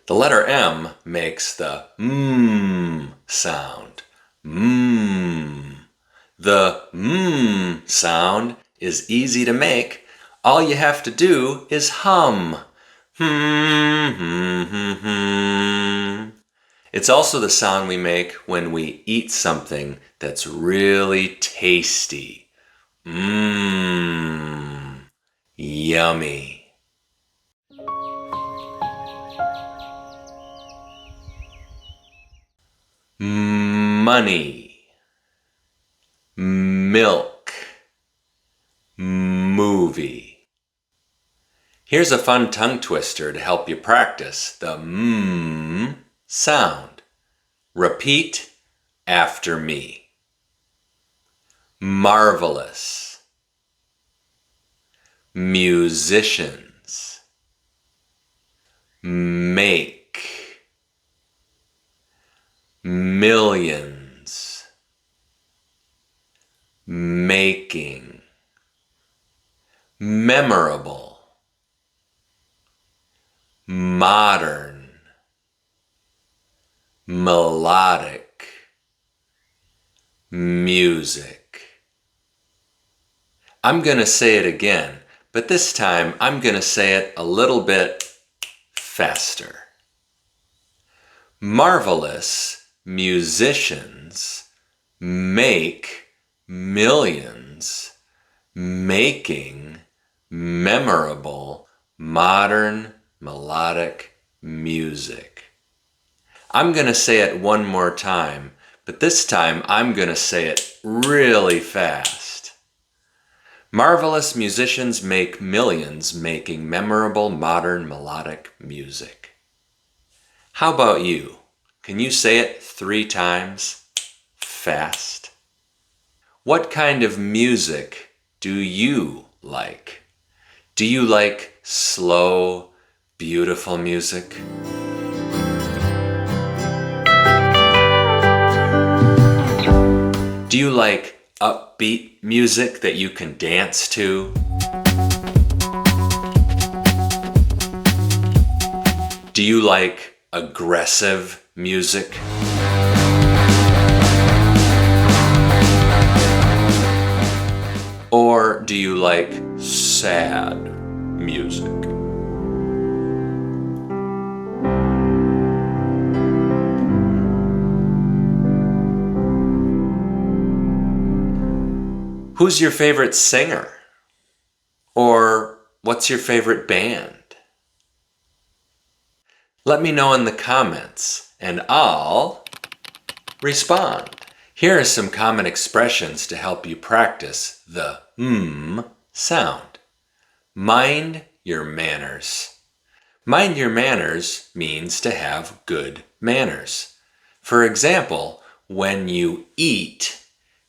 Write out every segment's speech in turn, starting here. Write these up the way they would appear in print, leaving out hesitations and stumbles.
The letter M makes the sound. The sound is easy to make. All you have to do is hum. It's also the sound we make when we eat something that's really tasty. Yummy. Money, milk, movie. Here's a fun tongue twister to help you practice the sound. Repeat after me. Marvelous, musicians, make, millions, making, memorable, modern, melodic, music. I'm going to say it again, but this time I'm going to say it a little bit faster. Marvelous musicians make millions, making memorable, modern, melodic music. I'm going to say it one more time, but this time I'm going to say it really fast. Marvelous musicians make millions, making memorable, modern, melodic music. How about you? Can you say it 3 times fast? What kind of music do you like? Do you like slow, beautiful music? Do you like upbeat music that you can dance to? Do you like aggressive music? Or do you like sad music? Who's your favorite singer? Or what's your favorite band? Let me know in the comments and I'll respond. Here are some common expressions to help you practice the sound. Mind your manners. Mind your manners means to have good manners. For example, when you eat,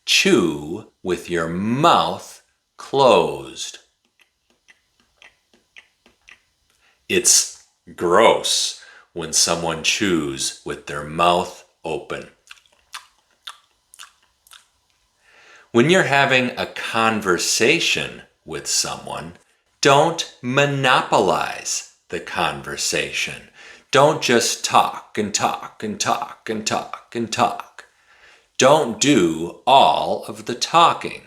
chew with your mouth closed. It's gross when someone chews with their mouth open. When you're having a conversation with someone, don't monopolize the conversation. Don't just talk and talk and talk and talk and talk. Don't do all of the talking.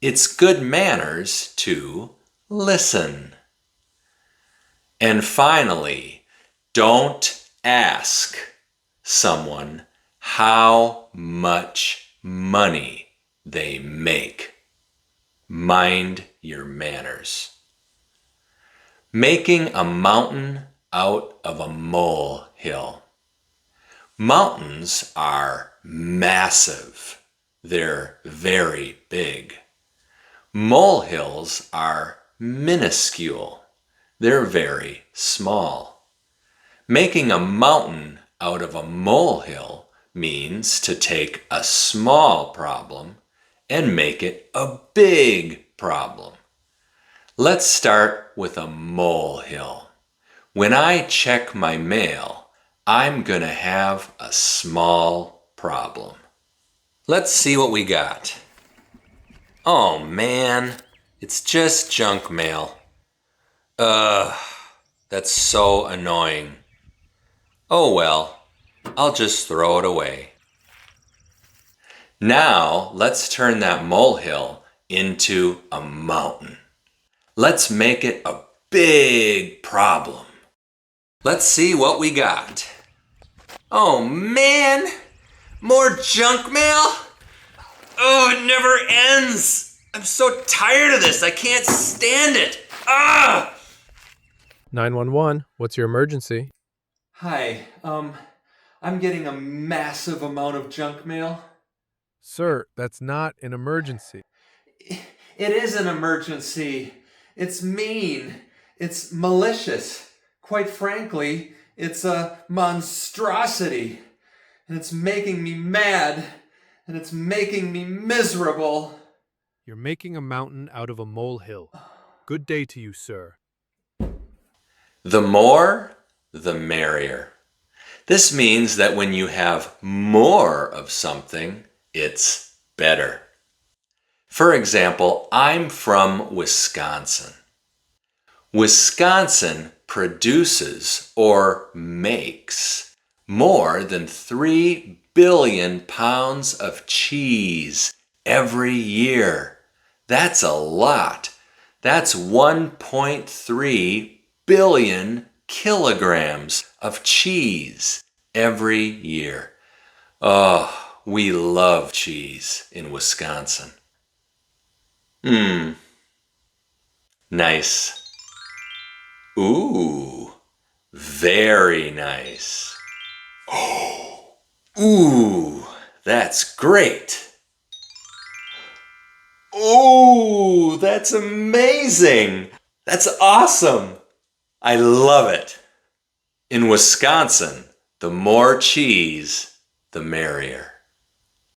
It's good manners to listen. And finally, don't ask someone how much money they make. Mind your manners. Making a mountain out of a molehill. Mountains are massive. They're very big. Molehills are minuscule. They're very small. Making a mountain out of a molehill means to take a small problem and make it a big problem. Let's start with a molehill. When I check my mail, I'm gonna have a small problem. Let's see what we got. Oh man, it's just junk mail. That's so annoying. Oh well, I'll just throw it away. Now let's turn that molehill into a mountain. Let's make it a big problem. Let's see what we got. Oh man, more junk mail? Oh, it never ends. I'm so tired of this. I can't stand it. Ah! 911, what's your emergency? Hi, I'm getting a massive amount of junk mail. Sir, that's not an emergency. It is an emergency. It's mean. It's malicious. Quite frankly, it's a monstrosity. And it's making me mad. And it's making me miserable. You're making a mountain out of a molehill. Good day to you, sir. The more, the merrier. This means that when you have more of something, it's better. For example, I'm from Wisconsin. Wisconsin produces or makes more than 3 billion pounds of cheese every year. That's a lot. That's 1.3 billion kilograms of cheese every year. Oh, we love cheese in Wisconsin. Nice. Ooh, very nice. Ooh, that's great. Ooh, that's amazing. That's awesome. I love it. In Wisconsin, the more cheese, the merrier.